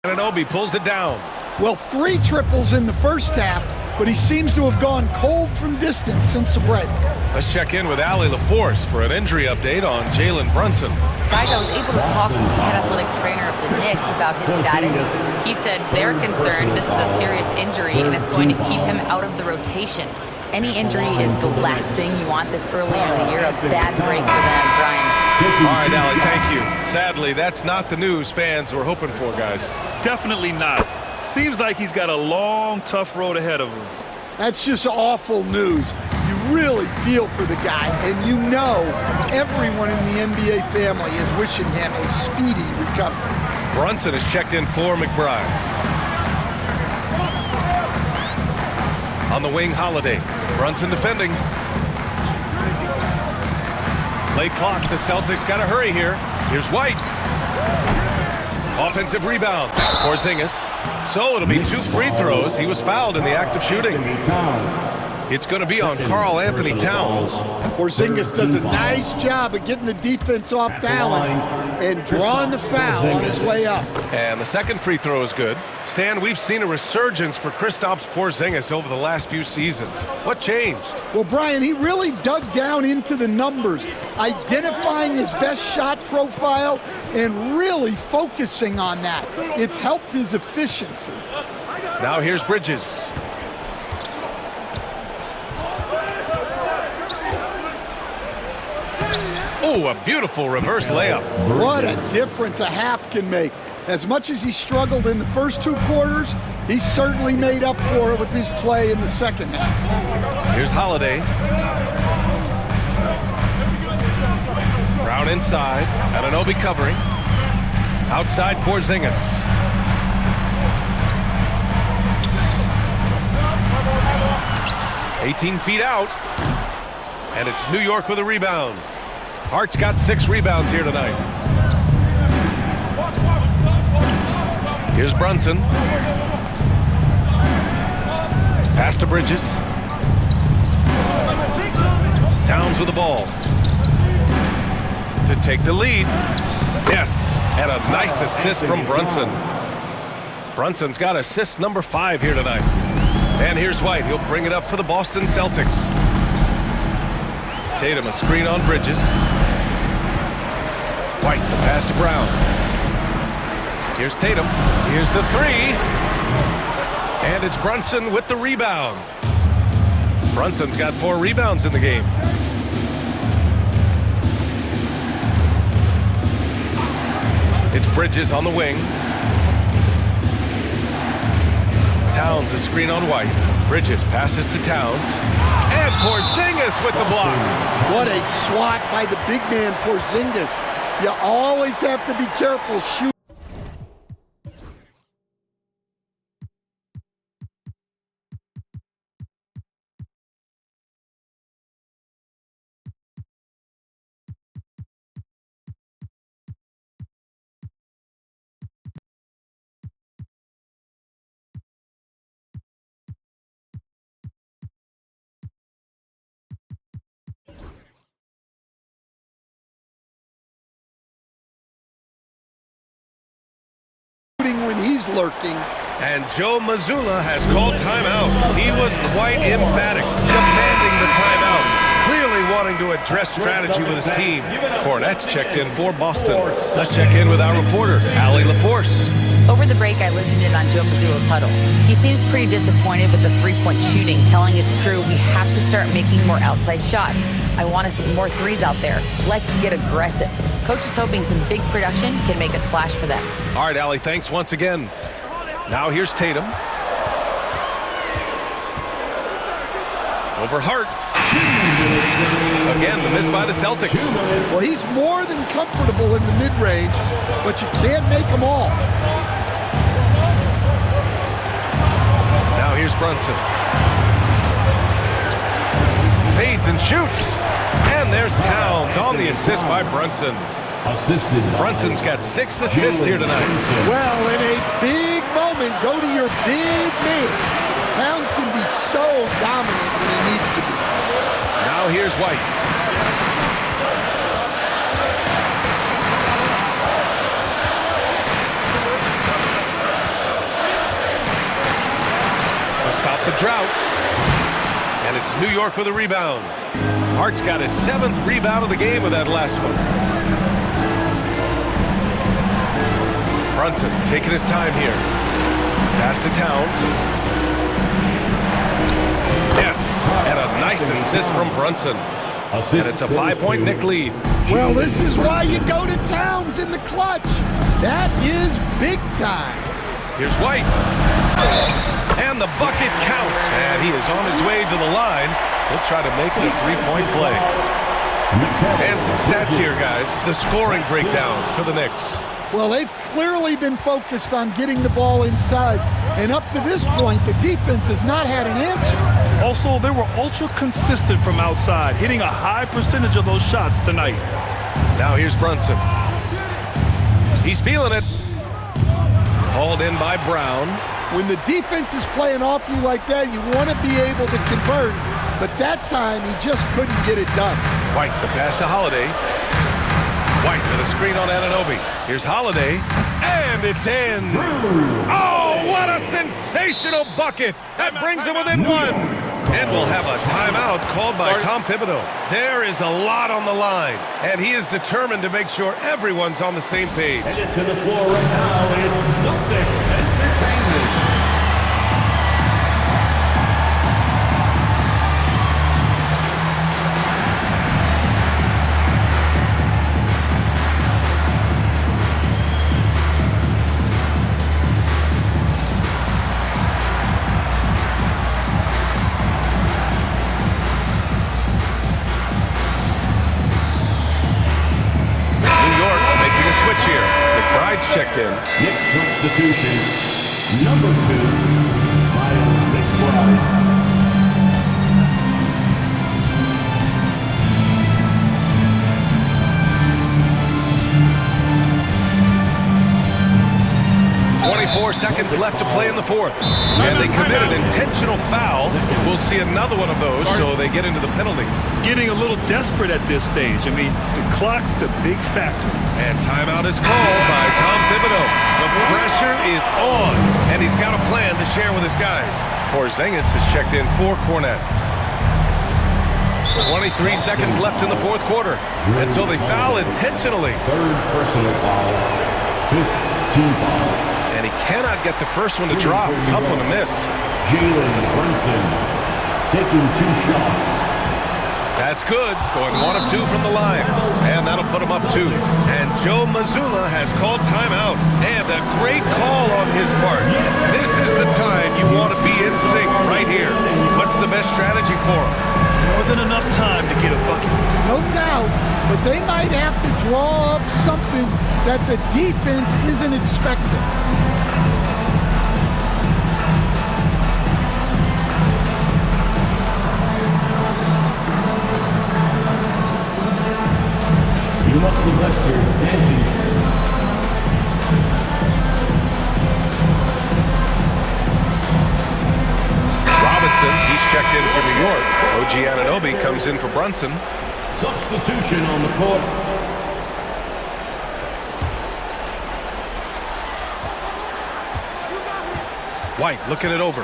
Anunoby pulls it down. Well, 3 triples in the first half, but he seems to have gone cold from distance since the break. Let's check in with Allie LaForce for an injury update on Jalen Brunson. Guys, I was able to talk with the head athletic trainer of the Knicks about his status. He said they're concerned this is a serious injury and it's going to keep him out of the rotation. Any injury is the last thing you want this early in the year. A bad break for them, Brian. All right, Allie, thank you. Sadly, that's not the news fans were hoping for, guys. Definitely not. Seems like he's got a long, tough road ahead of him. That's just awful news. You really feel for the guy, and you know everyone in the NBA family is wishing him a speedy recovery. Brunson is checked in for McBride. On the wing, Holiday. Brunson defending. Late clock. The Celtics got to hurry here. Here's White. Offensive rebound. Porzingis. So it'll be 2 free throws. He was fouled in the act of shooting. It's going to be on Karl Anthony Towns. Porzingis does a nice job of getting the defense off balance and drawing the foul on his way up. And the second free throw is good. Stan, we've seen a resurgence for Kristaps Porzingis over the last few seasons. What changed? Well, Brian, he really dug down into the numbers, identifying his best shot profile and really focusing on that. It's helped his efficiency. Now here's Bridges. Oh, a beautiful reverse layup. What a difference a half can make. As much as he struggled in the first 2 quarters, he certainly made up for it with his play in the second half. Here's Holiday. Brown inside. Anunoby covering. Outside Porzingis. "18 feet out. And it's New York with a rebound. Hart's got 6 rebounds here tonight. Here's Brunson. Pass to Bridges. Towns with the ball. To take the lead. Yes, and a nice assist from Brunson. Brunson's got assist number 5 here tonight. And here's White. He'll bring it up for the Boston Celtics. Tatum a screen on Bridges. White, the pass to Brown. Here's Tatum. Here's the 3. And it's Brunson with the rebound. Brunson's got 4 rebounds in the game. It's Bridges on the wing. Towns a screen on White. Bridges passes to Towns. And Porzingis with the block. What a swat by the big man Porzingis. You always have to be careful shooting. When he's lurking. And Joe Mazzulla has called timeout. He was quite emphatic, demanding the timeout, clearly wanting to address strategy with his team. Cornette's checked in for Boston. Let's check in with our reporter, Allie LaForce. Over the break, I listened in on Joe Mazzulla's huddle. He seems pretty disappointed with the 3-point shooting, telling his crew we have to start making more outside shots. I want to see more threes out there. Let's get aggressive. Coach is hoping some big production can make a splash for them. All right, Allie, thanks once again. Now here's Tatum. Over Hart. Again, the miss by the Celtics. Well, he's more than comfortable in the mid-range, but you can't make them all. Now here's Brunson. Fades and shoots. And there's Towns on the assist by Brunson. Brunson's got 6 assists here tonight. Well, in a big moment, go to your big man. Towns can be so dominant when he needs to be. Now here's White. the drought. And it's New York with a rebound. Hart's got his 7th rebound of the game with that last one. Brunson taking his time here. Pass to Towns. Yes, and a nice assist from Brunson. And it's a 5-point Knick lead. Well, this is why you go to Towns in the clutch. That is big time. Here's White. And the bucket counts. And he is on his way to the line. He'll try to make it a 3-point play. And some stats here, guys. The scoring breakdown for the Knicks. Well, they've clearly been focused on getting the ball inside. And up to this point, the defense has not had an answer. Also, they were ultra consistent from outside, hitting a high percentage of those shots tonight. Now here's Brunson. He's feeling it. Hauled in by Brown. When the defense is playing off you like that, you want to be able to convert. But that time, he just couldn't get it done. White, the pass to Holiday. White with a screen on Anunoby. Here's Holiday, and it's in. Oh, what a sensational bucket. That brings him within one. And we'll have a timeout called by Tom Thibodeau. There is a lot on the line, and he is determined to make sure everyone's on the same page. Headed to the floor right now, it's Celtics Entertainment. Checked in. Knicks substitution, number 2, Miles McBride. 24 seconds left to play in the fourth. And they committed an intentional foul. We'll see another one of those, so they get into the penalty. Getting a little desperate at this stage. I mean, the clock's the big factor. And timeout is called by Tom Thibodeau. The pressure is on, and he's got a plan to share with his guys. Porzingis has checked in for Kornet. 23 seconds left in the fourth quarter. And so they foul intentionally. 3rd personal foul, 5th team foul. And he cannot get the first one to drop. Tough one to miss. Jalen Brunson taking 2 shots. That's good. Going 1 of 2 from the line. And that'll put him up 2. And Joe Mazzulla has called timeout. And a great call on his part. This is the time you want to be in sync right here. What's the best strategy for him? More than enough time to get a bucket. No doubt, but they might have to draw up something that the defense isn't expecting. You must have left your dancing. Robinson, he's checked in for New York. OG Anunoby comes in for Brunson. Substitution on the court. White looking it over.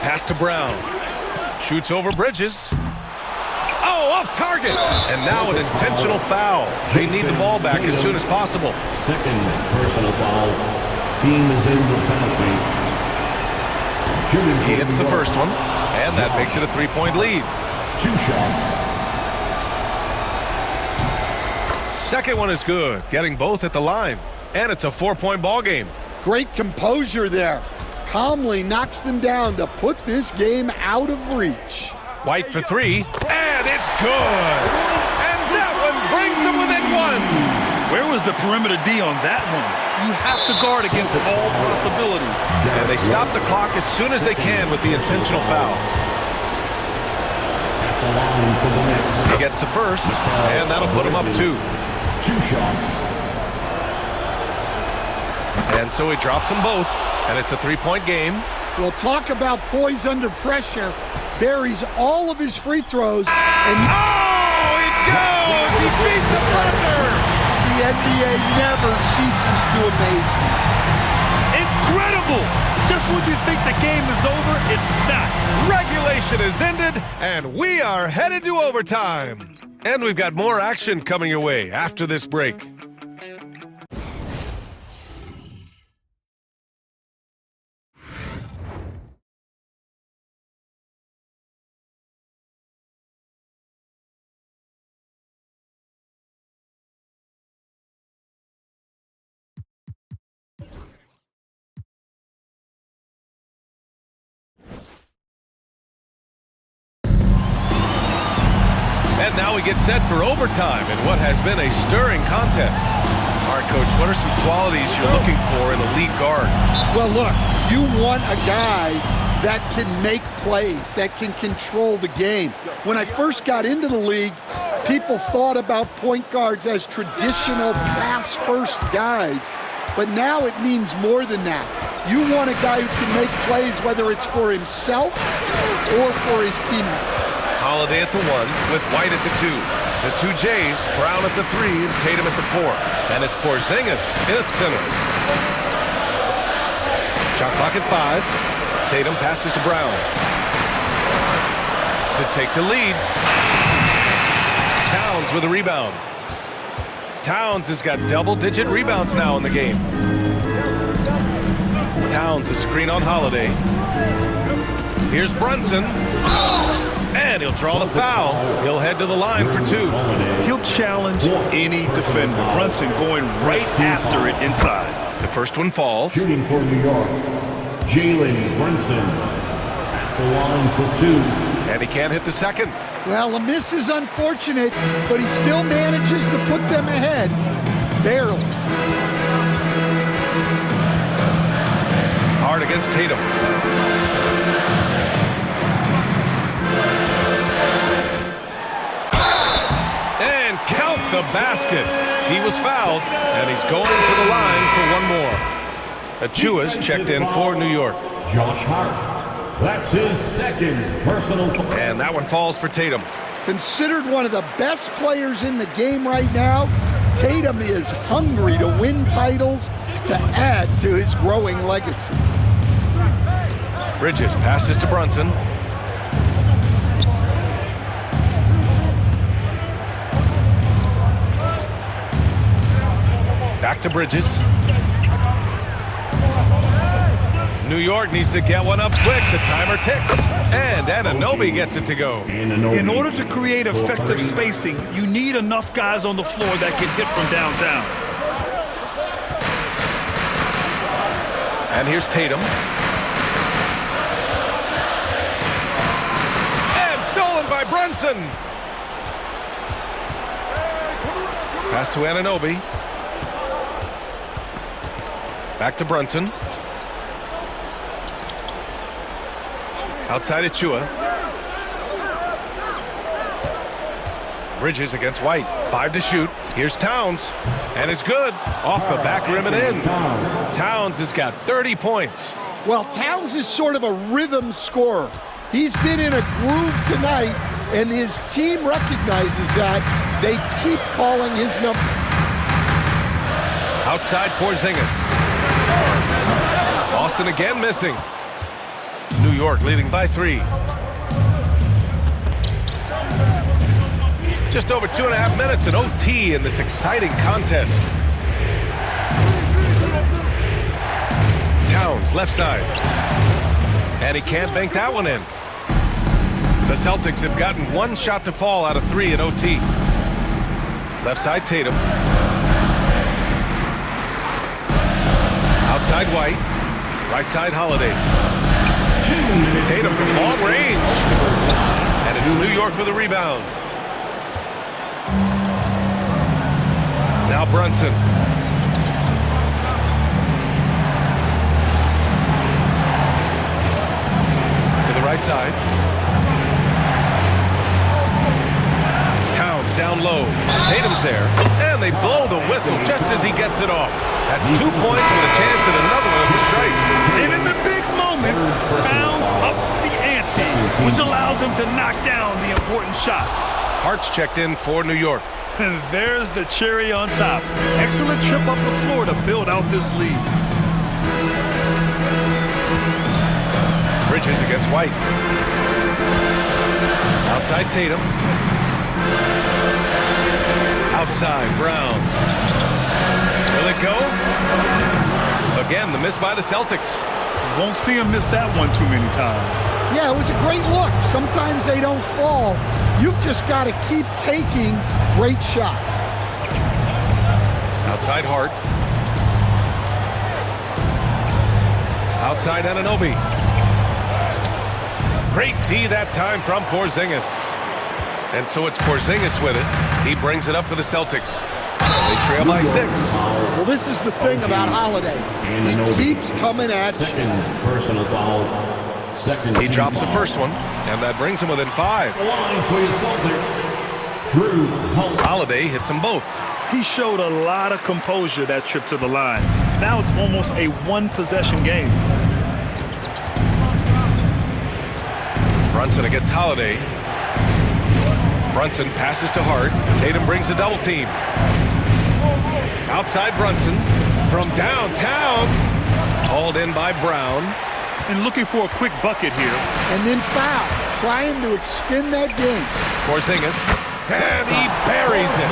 Pass to Brown. Shoots over Bridges. Oh, off target. And now an intentional foul. They need the ball back as soon as possible. 2nd personal foul. Team is in the penalty. He hits the first one, and that makes it a 3-point lead. 2 shots. Second one is good, getting both at the line. And it's a 4-point ball game. Great composure there. Calmly knocks them down to put this game out of reach. White for 3, and it's good. And that one brings them within 1. Where was the perimeter D on that one? You have to guard against all possibilities. And they stop the clock as soon as they can with the intentional foul. At the line for the Knicks. He gets the first, and that'll put him up 2. 2 shots. And so he drops them both, and it's a 3-point game. We'll talk about poise under pressure. Buries all of his free throws, and oh, it goes! He beat the buzzer! the NBA never ceases to amaze me. Incredible! think the game is over, it's not. Regulation is ended, and we are headed to overtime. And we've got more action coming your way after this break. And now we get set for overtime in what has been a stirring contest. All right, Coach, what are some qualities you're looking for in a lead guard? Well, look, you want a guy that can make plays, that can control the game. When I first got into the league, people thought about point guards as traditional pass-first guys. But now it means more than that. You want a guy who can make plays, whether it's for himself or for his teammates. Holiday at the 1 with White at the 2. The two Jays, Brown at the 3 and Tatum at the 4. And it's Porzingis in at center. Shot clock at 5. Tatum passes to Brown. To take the lead. Towns with a rebound. Towns has got double-digit rebounds now in the game. Towns a screen on Holiday. Here's Brunson. And he'll draw the foul. He'll head to the line for 2. He'll challenge any defender. Brunson going right after it inside. The first one falls. Shooting for New York, Jalen Brunson at the line for 2. And he can't hit the second. Well, a miss is unfortunate, but he still manages to put them ahead. Barely. Hard against Tatum. And count the basket. He was fouled, and he's going to the line for one more. Achua's checked in for New York. Josh Hart. That's his second personal foul. And that one falls for Tatum. Considered one of the best players in the game right now, Tatum is hungry to win titles to add to his growing legacy. Bridges passes to Brunson. Back to Bridges. New York needs to get one up quick. The timer ticks. And Anunoby gets it to go. In order to create effective spacing, you need enough guys on the floor that can hit from downtown. And here's Tatum. And stolen by Brunson. Pass to Anunoby. Back to Brunson. Outside Achua. Bridges against White. 5 to shoot. Here's Towns. And it's good. Off the back rim and in. Towns has got 30 points. Well, Towns is sort of a rhythm scorer. He's been in a groove tonight, and his team recognizes that. They keep calling his number. Outside Porzingis. Boston again missing. New York leading by 3. Just over 2.5 minutes in OT in this exciting contest. Towns, left side. And he can't bank that one in. The Celtics have gotten one shot to fall out of 3 in OT. Left side, Tatum. Outside, White. Right side, Holiday. Tatum from long range. And it's New York with a rebound. Now Brunson. To the right side. Towns down low. Tatum's there. And they blow the whistle just as he gets it off. That's 2 points with a chance at another one at the strike. And in the big moments, Towns ups the ante, which allows him to knock down the important shots. Hart's checked in for New York. And there's the cherry on top. Excellent trip up the floor to build out this lead. Bridges against White. Outside Tatum. Outside Brown. Will it go? Again, the miss by the Celtics. Won't see him miss that one too many times. Yeah, it was a great look. Sometimes they don't fall. You've just got to keep taking great shots. Outside Hart. Outside Anunoby. Great D that time from Porzingis. And so it's Porzingis with it. He brings it up for the Celtics. They trail by 6. Well, this is the thing about Holiday. He keeps coming at you. Second personal foul. Second. He drops the first one, and that brings him within 5. The line for your Celtics. Drew Holiday hits them both. He showed a lot of composure that trip to the line. Now it's almost a one-possession game. Brunson against Holiday. Brunson passes to Hart. Tatum brings a double team. Outside Brunson from downtown. Hauled in by Brown. And looking for a quick bucket here. And then foul, trying to extend that game. Porzingis. And he buries it.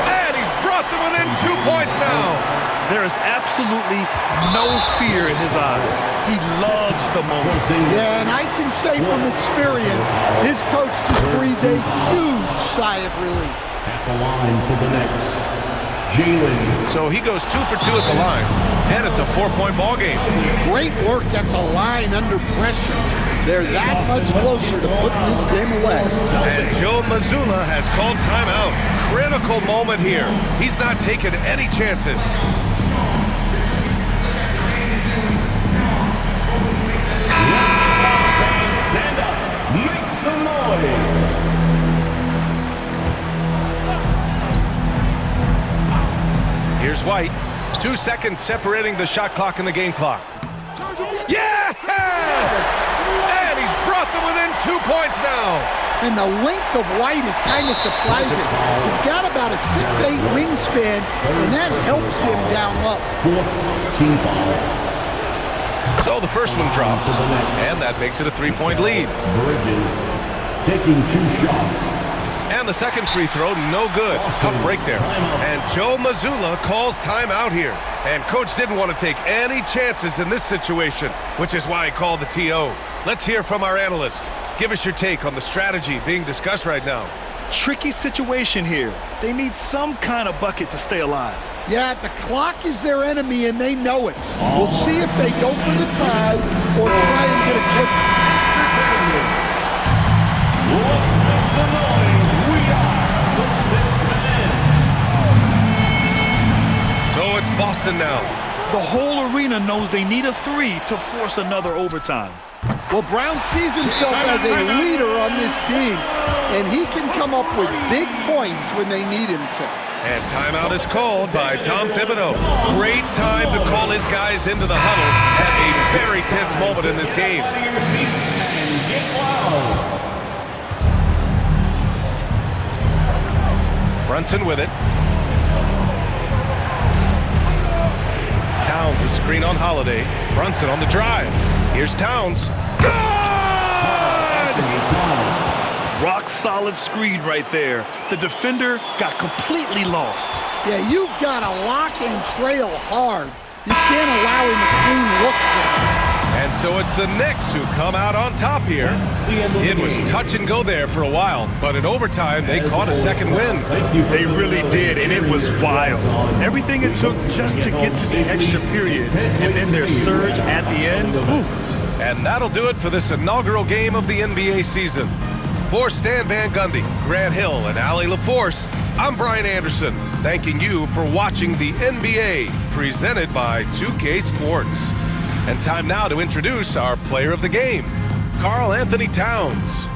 And he's brought them within 2 points now. There is absolutely no fear in his eyes. He loves the moment. Yeah, and I can say from experience, his coach just breathed a huge sigh of relief. at the line for the Knicks. Jalen. So he goes 2 for 2 at the line, and it's a 4-point ball game. Great work at the line under pressure. They're that much closer to putting this game away. And Joe Mazzulla has called timeout. Critical moment here. He's not taking any chances. Stand up. Make some noise. Here's White. 2 seconds separating the shot clock and the game clock. Yes! And he's brought them within 2 points now. And the length of White is kind of surprising. He's got about a 6'8" wingspan, and that helps him down low. Fourth team foul. So the first one drops, and that makes it a 3-point lead. Bridges taking 2 shots. And the second free throw, no good. Tough break there. And Joe Mazzulla calls timeout here. And coach didn't want to take any chances in this situation, which is why he called the TO. Let's hear from our analyst. Give us your take on the strategy being discussed right now. Tricky situation here. They need some kind of bucket to stay alive. Yeah, the clock is their enemy, and they know it. We'll see if they go for the tie or try and get a quick. Let's make some noise. We are the 6th man. So it's Boston now. The whole arena knows they need a 3 to force another overtime. Well, Brown sees himself as a leader on this team, and he can come up with big points when they need him to. And timeout is called by Tom Thibodeau. Great time to call his guys into the huddle at a very tense moment in this game. Brunson with it. Towns a screen on Holiday. Brunson on the drive. Here's Towns. Good! Rock solid screen right there. The defender got completely lost. Yeah, you've got to lock and trail hard. You can't allow him a clean look for it. And so it's the Knicks who come out on top here. It was touch and go there for a while, but in overtime, they caught a second win. They really did, and it was wild. Everything it took just to get to the extra period, and then their surge at the end. Whew. And that'll do it for this inaugural game of the NBA season. For Stan Van Gundy, Grant Hill, and Allie LaForce, I'm Brian Anderson, thanking you for watching the NBA, presented by 2K Sports. And time now to introduce our player of the game, Karl Anthony Towns.